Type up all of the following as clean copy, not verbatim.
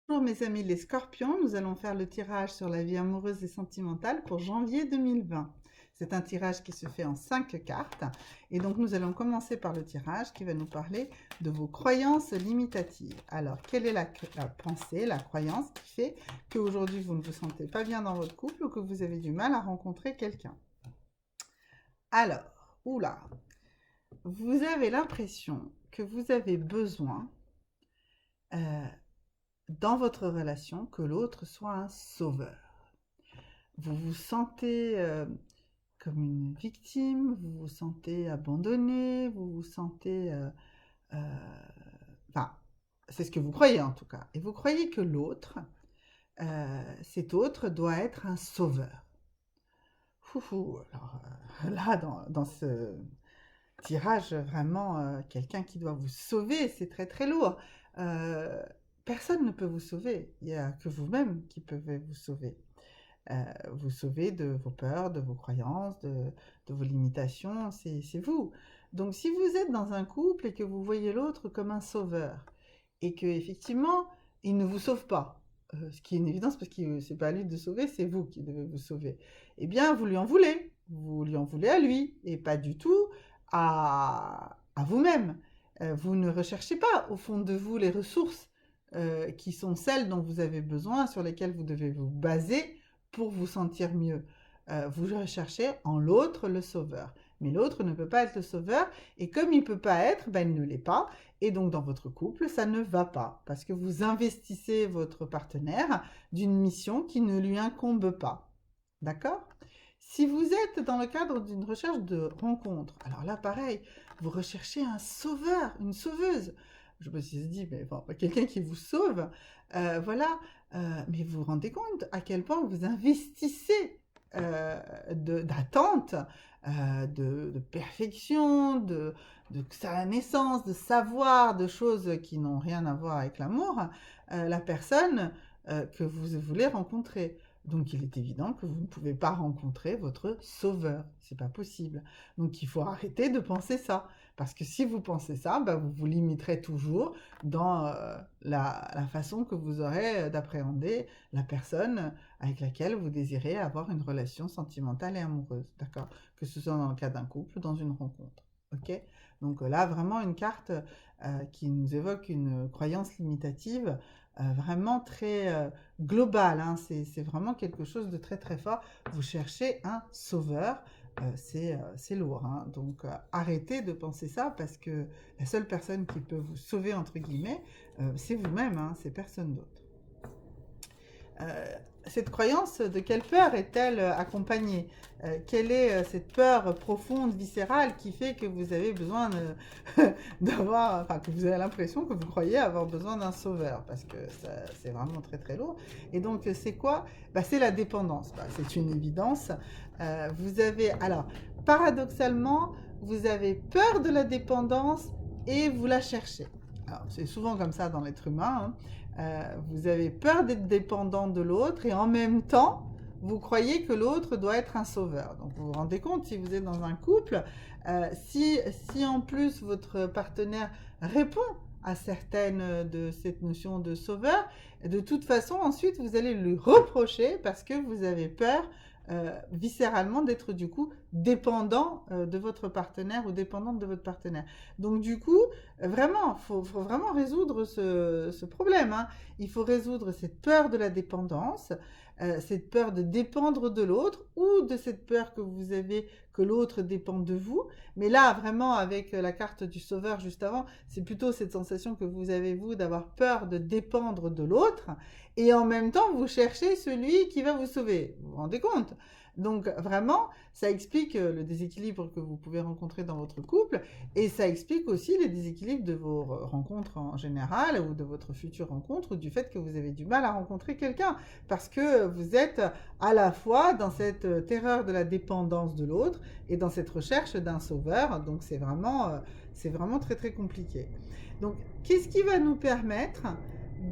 Bonjour mes amis les scorpions, nous allons faire le tirage sur la vie amoureuse et sentimentale pour janvier 2020. C'est un tirage qui se fait en 5 cartes et donc nous allons commencer par le tirage qui va nous parler de vos croyances limitatives. Alors, quelle est la pensée, la croyance qui fait qu'aujourd'hui vous ne vous sentez pas bien dans votre couple ou que vous avez du mal à rencontrer quelqu'un? Alors, oula, vous avez l'impression que vous avez besoin euh, dans votre relation que l'autre soit un sauveur. Vous vous sentez comme une victime, vous vous sentez abandonné, vous vous sentez... enfin, c'est ce que vous croyez en tout cas. Et vous croyez que l'autre, cet autre doit être un sauveur. Foufou, alors là, dans ce tirage, vraiment, quelqu'un qui doit vous sauver, c'est très très lourd. Euh, Personne ne peut vous sauver, il n'y a que vous-même qui pouvez vous sauver. Vous sauver de vos peurs, de vos croyances, de vos limitations, c'est vous. Donc si vous êtes dans un couple et que vous voyez l'autre comme un sauveur, et que effectivement il ne vous sauve pas, ce qui est une évidence parce que c'est pas à lui de sauver, c'est vous qui devez vous sauver, eh bien vous lui en voulez à lui, et pas du tout à vous-même. Vous ne recherchez pas au fond de vous les ressources qui sont celles dont vous avez besoin, sur lesquelles vous devez vous baser pour vous sentir mieux. Vous recherchez en l'autre le sauveur. Mais l'autre ne peut pas être le sauveur, et comme il ne peut pas être, ben il ne l'est pas. Et donc dans votre couple, ça ne va pas, parce que vous investissez votre partenaire d'une mission qui ne lui incombe pas. D'accord? Si vous êtes dans le cadre d'une recherche de rencontre, alors là pareil, vous recherchez un sauveur, une sauveuse. Je me suis dit, mais bon, quelqu'un qui vous sauve, voilà, mais vous vous rendez compte à quel point vous investissez d'attente, de perfection, de sa naissance, de savoir, de choses qui n'ont rien à voir avec l'amour, la personne que vous voulez rencontrer. Donc il est évident que vous ne pouvez pas rencontrer votre sauveur, c'est pas possible. Donc il faut arrêter de penser ça, parce que si vous pensez ça, bah, vous vous limiterez toujours dans la façon que vous aurez d'appréhender la personne avec laquelle vous désirez avoir une relation sentimentale et amoureuse, d'accord? Que ce soit dans le cas d'un couple ou dans une rencontre, ok? Donc là, vraiment une carte qui nous évoque une croyance limitative vraiment très globale, hein. C'est vraiment quelque chose de très très fort. Vous cherchez un sauveur, c'est lourd, hein. Donc arrêtez de penser ça, parce que la seule personne qui peut vous sauver, entre guillemets, c'est vous-même, hein, c'est personne d'autre. Euh, cette croyance, de quelle peur est-elle accompagnée? Quelle est cette peur profonde, viscérale, qui fait que vous avez besoin d'avoir, enfin, que vous avez l'impression que vous croyez avoir besoin d'un sauveur? Parce que c'est vraiment très très lourd. Et donc, c'est quoi? Bah, c'est la dépendance. Bah, c'est une évidence. Vous avez, alors, paradoxalement, vous avez peur de la dépendance et vous la cherchez. Alors, c'est souvent comme ça dans l'être humain, hein. Vous avez peur d'être dépendant de l'autre et en même temps, vous croyez que l'autre doit être un sauveur. Donc vous vous rendez compte, si vous êtes dans un couple, si en plus votre partenaire répond à certaines de cette notion de sauveur, de toute façon, ensuite, vous allez lui reprocher parce que vous avez peur viscéralement d'être du coup dépendant de votre partenaire ou dépendante de votre partenaire. Donc du coup, vraiment, faut vraiment résoudre ce problème, hein. Il faut résoudre cette peur de la dépendance, cette peur de dépendre de l'autre, ou de cette peur que vous avez que l'autre dépend de vous. Mais là, vraiment, avec la carte du sauveur juste avant, c'est plutôt cette sensation que vous avez, vous, d'avoir peur de dépendre de l'autre, et en même temps, vous cherchez celui qui va vous sauver. Vous vous rendez compte? Donc vraiment, ça explique le déséquilibre que vous pouvez rencontrer dans votre couple, et ça explique aussi les déséquilibres de vos rencontres en général, ou de votre future rencontre, ou du fait que vous avez du mal à rencontrer quelqu'un, parce que vous êtes à la fois dans cette terreur de la dépendance de l'autre, et dans cette recherche d'un sauveur. Donc c'est vraiment très très compliqué. Donc qu'est-ce qui va nous permettre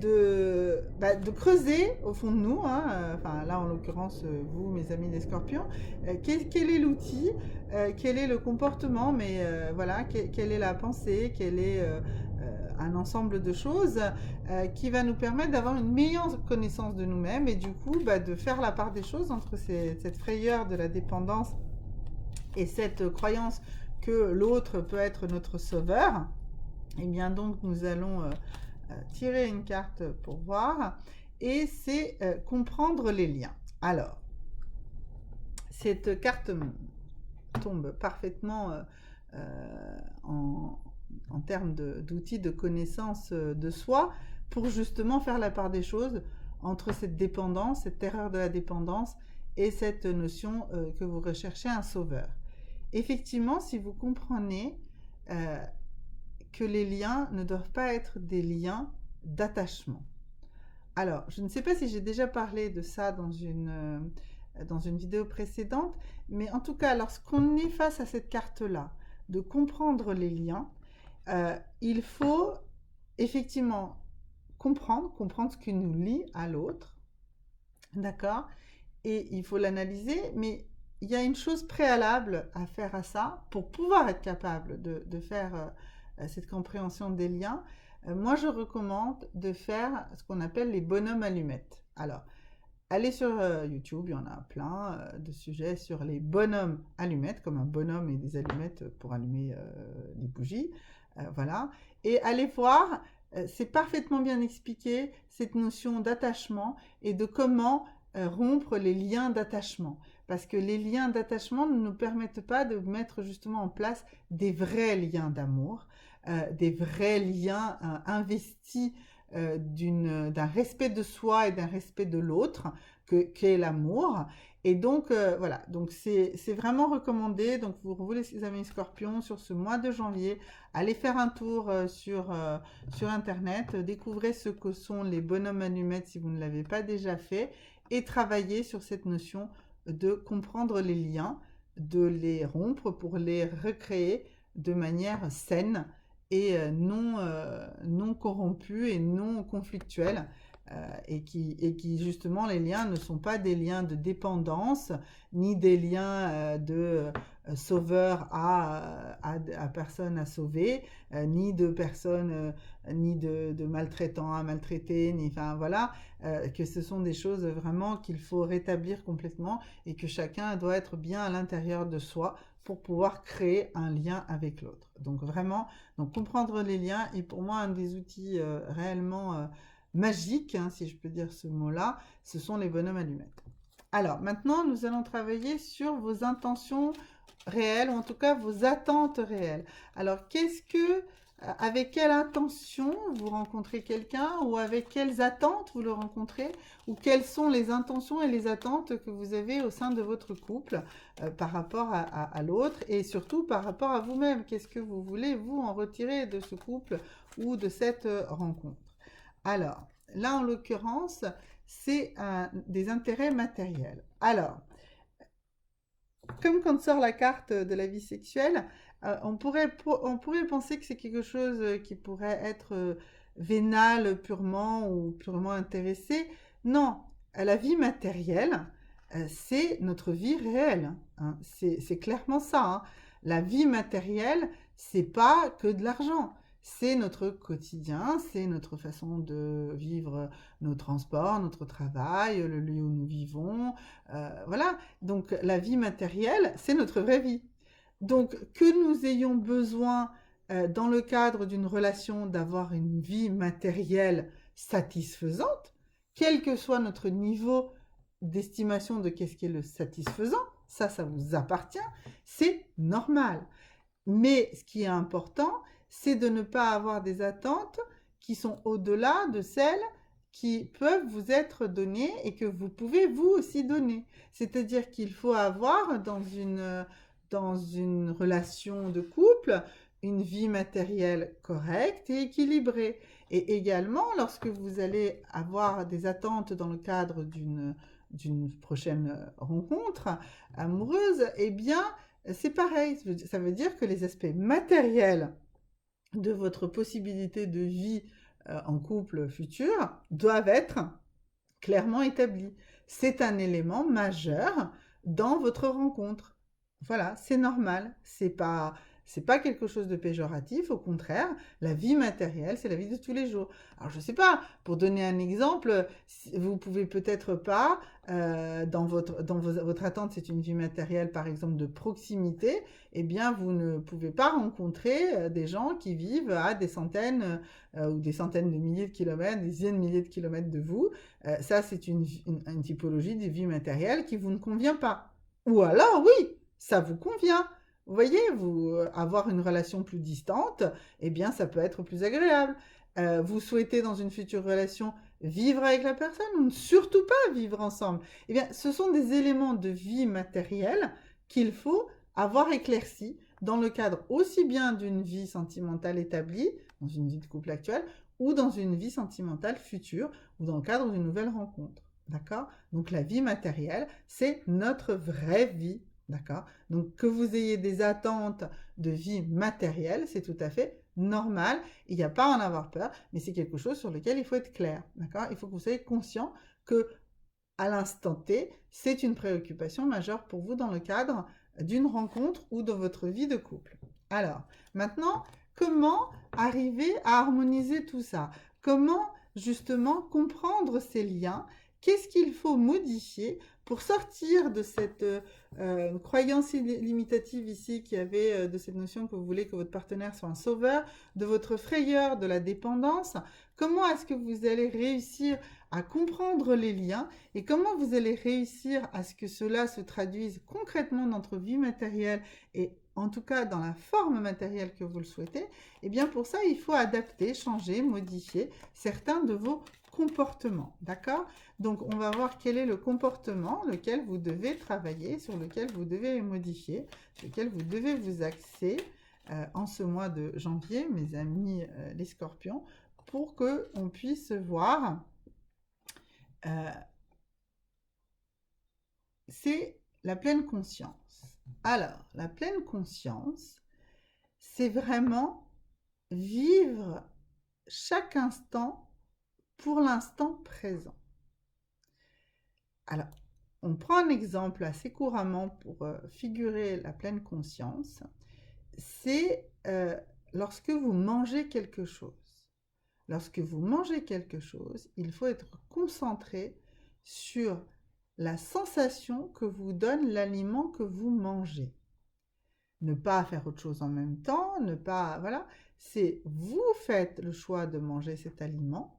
de creuser au fond de nous, hein, enfin là en l'occurrence vous, mes amis les scorpions, quel est l'outil, quel est le comportement, mais voilà, quelle est la pensée, quelle est un ensemble de choses qui va nous permettre d'avoir une meilleure connaissance de nous-mêmes et du coup de faire la part des choses entre cette frayeur de la dépendance et cette croyance que l'autre peut être notre sauveur. Et bien donc nous allons tirer une carte pour voir, et c'est comprendre les liens. Alors, cette carte tombe parfaitement en termes d'outils de connaissance de soi pour justement faire la part des choses entre cette dépendance, cette terreur de la dépendance et cette notion que vous recherchez un sauveur. Effectivement, si vous comprenez que les liens ne doivent pas être des liens d'attachement. Alors, je ne sais pas si j'ai déjà parlé de ça dans une vidéo précédente, mais en tout cas, lorsqu'on est face à cette carte-là, de comprendre les liens, il faut effectivement comprendre ce qui nous lie à l'autre, d'accord? Et il faut l'analyser, mais il y a une chose préalable à faire à ça pour pouvoir être capable de faire cette compréhension des liens. Moi, je recommande de faire ce qu'on appelle les bonhommes allumettes. Alors, allez sur YouTube, il y en a plein de sujets sur les bonhommes allumettes, comme un bonhomme et des allumettes pour allumer les bougies. Voilà. Et allez voir, c'est parfaitement bien expliqué, cette notion d'attachement et de comment rompre les liens d'attachement. Parce que les liens d'attachement ne nous permettent pas de mettre justement en place des vrais liens d'amour, des vrais liens investis d'un respect de soi et d'un respect de l'autre, qu'est l'amour. Et donc, voilà, donc c'est vraiment recommandé. Donc, vous les amis scorpions, sur ce mois de janvier, allez faire un tour sur Internet, découvrez ce que sont les bonhommes allumettes si vous ne l'avez pas déjà fait, et travaillez sur cette notion de comprendre les liens, de les rompre pour les recréer de manière saine et non corrompue et non conflictuelle. Et qui justement, les liens ne sont pas des liens de dépendance, ni des liens de sauveur à personne à sauver, ni de personne, ni de maltraitant à maltraiter, ni, enfin voilà, que ce sont des choses vraiment qu'il faut rétablir complètement et que chacun doit être bien à l'intérieur de soi pour pouvoir créer un lien avec l'autre. Donc vraiment, donc comprendre les liens est pour moi un des outils réellement magique, hein, si je peux dire ce mot-là, ce sont les bonhommes allumettes. Alors, maintenant, nous allons travailler sur vos intentions réelles, ou en tout cas vos attentes réelles. Alors, avec quelle intention vous rencontrez quelqu'un, ou avec quelles attentes vous le rencontrez, ou quelles sont les intentions et les attentes que vous avez au sein de votre couple par rapport à l'autre, et surtout par rapport à vous-même. Qu'est-ce que vous voulez, vous, en retirer de ce couple ou de cette rencontre? Alors, là, en l'occurrence, c'est des intérêts matériels. Alors, comme quand sort la carte de la vie sexuelle, on pourrait penser que c'est quelque chose qui pourrait être vénal purement ou purement intéressé. Non, la vie matérielle, c'est notre vie réelle, hein. C'est clairement ça, hein. La vie matérielle, c'est pas que de l'argent. C'est notre quotidien, c'est notre façon de vivre nos transports, notre travail, le lieu où nous vivons. Voilà, donc la vie matérielle, c'est notre vraie vie. Donc que nous ayons besoin, dans le cadre d'une relation, d'avoir une vie matérielle satisfaisante, quel que soit notre niveau d'estimation de qu'est-ce qui est le satisfaisant, ça vous appartient, c'est normal. Mais ce qui est important, c'est de ne pas avoir des attentes qui sont au-delà de celles qui peuvent vous être données et que vous pouvez vous aussi donner. C'est-à-dire qu'il faut avoir dans une relation de couple une vie matérielle correcte et équilibrée. Et également, lorsque vous allez avoir des attentes dans le cadre d'une prochaine rencontre amoureuse, eh bien, c'est pareil. Ça veut dire que les aspects matériels de votre possibilité de vie en couple futur doivent être clairement établis. C'est un élément majeur dans votre rencontre. Voilà, c'est normal. C'est pas C'est pas quelque chose de péjoratif, au contraire, la vie matérielle, c'est la vie de tous les jours. Alors, je sais pas, pour donner un exemple, vous pouvez peut-être pas, votre attente, c'est une vie matérielle, par exemple, de proximité, eh bien, vous ne pouvez pas rencontrer des gens qui vivent à des centaines ou des centaines de milliers de kilomètres, des dizaines de milliers de kilomètres de vous. Ça, c'est une typologie de vie matérielle qui vous ne convient pas. Ou alors, oui, ça vous convient. Vous voyez, avoir une relation plus distante, eh bien, ça peut être plus agréable. Vous souhaitez, dans une future relation, vivre avec la personne ou ne surtout pas vivre ensemble. Eh bien, ce sont des éléments de vie matérielle qu'il faut avoir éclaircis dans le cadre aussi bien d'une vie sentimentale établie, dans une vie de couple actuelle, ou dans une vie sentimentale future, ou dans le cadre d'une nouvelle rencontre. D'accord? Donc la vie matérielle, c'est notre vraie vie. D'accord? Donc que vous ayez des attentes de vie matérielle, c'est tout à fait normal. Il n'y a pas à en avoir peur, mais c'est quelque chose sur lequel il faut être clair. D'accord? Il faut que vous soyez conscient que à l'instant T, c'est une préoccupation majeure pour vous dans le cadre d'une rencontre ou de votre vie de couple. Alors, maintenant, comment arriver à harmoniser tout ça? Comment justement comprendre ces liens? Qu'est-ce qu'il faut modifier pour sortir de cette croyance limitative ici qui avait de cette notion que vous voulez que votre partenaire soit un sauveur, de votre frayeur, de la dépendance? Comment est-ce que vous allez réussir à comprendre les liens et comment vous allez réussir à ce que cela se traduise concrètement dans votre vie matérielle et en tout cas dans la forme matérielle que vous le souhaitez? Eh bien pour ça, il faut adapter, changer, modifier certains de vos comportements, d'accord? Donc on va voir quel est le comportement lequel vous devez travailler, sur lequel vous devez modifier, sur lequel vous devez vous axer en ce mois de janvier, mes amis les scorpions, pour qu'on puisse voir, c'est la pleine conscience. Alors, la pleine conscience, c'est vraiment vivre chaque instant pour l'instant présent. Alors, on prend un exemple assez couramment pour figurer la pleine conscience. C'est lorsque vous mangez quelque chose. Lorsque vous mangez quelque chose, il faut être concentré sur la sensation que vous donne l'aliment que vous mangez. Ne pas faire autre chose en même temps, ne pas... Voilà, c'est vous faites le choix de manger cet aliment.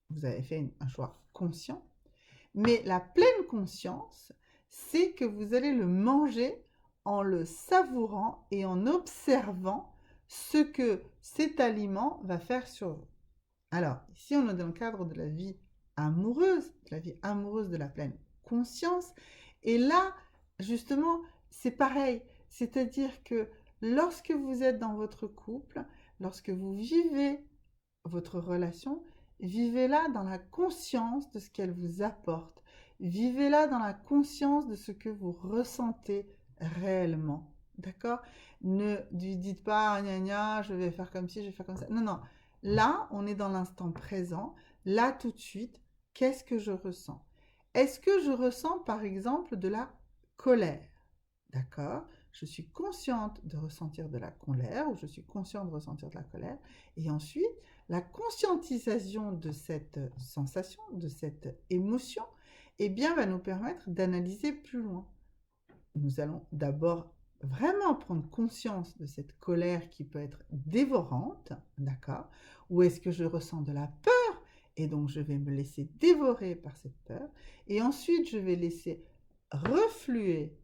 Vous avez fait un choix conscient. Mais la pleine conscience, c'est que vous allez le manger en le savourant et en observant ce que cet aliment va faire sur vous. Alors, ici, on est dans le cadre de la vie amoureuse, de la pleine conscience. Et là, justement, c'est pareil. C'est-à-dire que lorsque vous êtes dans votre couple, lorsque vous vivez votre relation, vivez-la dans la conscience de ce qu'elle vous apporte. Vivez-la dans la conscience de ce que vous ressentez réellement. D'accord? Ne lui dites pas, gna gna, je vais faire comme ci, je vais faire comme ça. Non, non. Là, on est dans l'instant présent. Là, tout de suite, qu'est-ce que je ressens? Est-ce que je ressens, par exemple, de la colère? D'accord? Je suis consciente de ressentir de la colère ou je suis consciente de ressentir de la colère. Et ensuite, la conscientisation de cette sensation, de cette émotion, eh bien, va nous permettre d'analyser plus loin. Nous allons d'abord vraiment prendre conscience de cette colère qui peut être dévorante, d'accord? Ou est-ce que je ressens de la peur et donc je vais me laisser dévorer par cette peur et ensuite je vais laisser refluer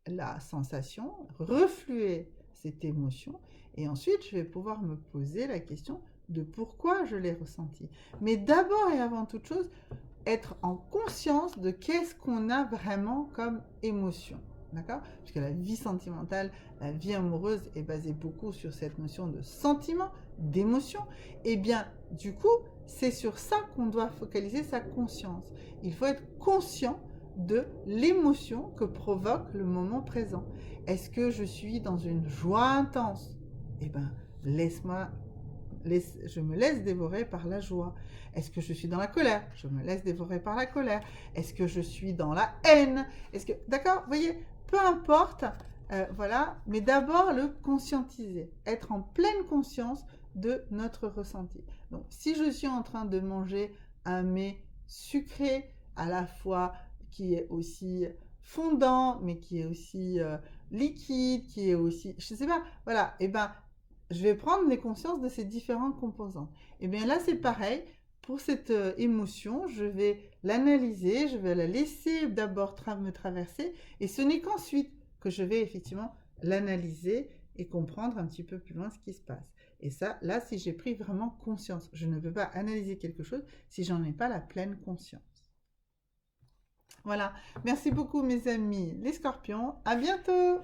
la sensation, refluer cette émotion et ensuite je vais pouvoir me poser la question de pourquoi je l'ai ressenti. Mais d'abord et avant toute chose, être en conscience de qu'est-ce qu'on a vraiment comme émotion. D'accord? Puisque la vie sentimentale, la vie amoureuse est basée beaucoup sur cette notion de sentiment, d'émotion. Et bien, du coup, c'est sur ça qu'on doit focaliser sa conscience. Il faut être conscient de l'émotion que provoque le moment présent. Est-ce que je suis dans une joie intense? Eh bien, je me laisse dévorer par la joie. Est-ce que je suis dans la colère? Je me laisse dévorer par la colère. Est-ce que je suis dans la haine? D'accord? Vous voyez, peu importe voilà, mais d'abord le conscientiser, être en pleine conscience de notre ressenti. Donc, si je suis en train de manger un mets sucré, à la fois qui est aussi fondant, mais qui est aussi liquide, qui est aussi, je sais pas, voilà, et ben, je vais prendre les consciences de ces différentes composantes. Et bien là, c'est pareil. Pour cette émotion, je vais l'analyser, je vais la laisser d'abord me traverser, et ce n'est qu'ensuite que je vais effectivement l'analyser et comprendre un petit peu plus loin ce qui se passe. Et ça, là, si j'ai pris vraiment conscience, je ne peux pas analyser quelque chose si j'en ai pas la pleine conscience. Voilà. Merci beaucoup, mes amis, les scorpions. À bientôt!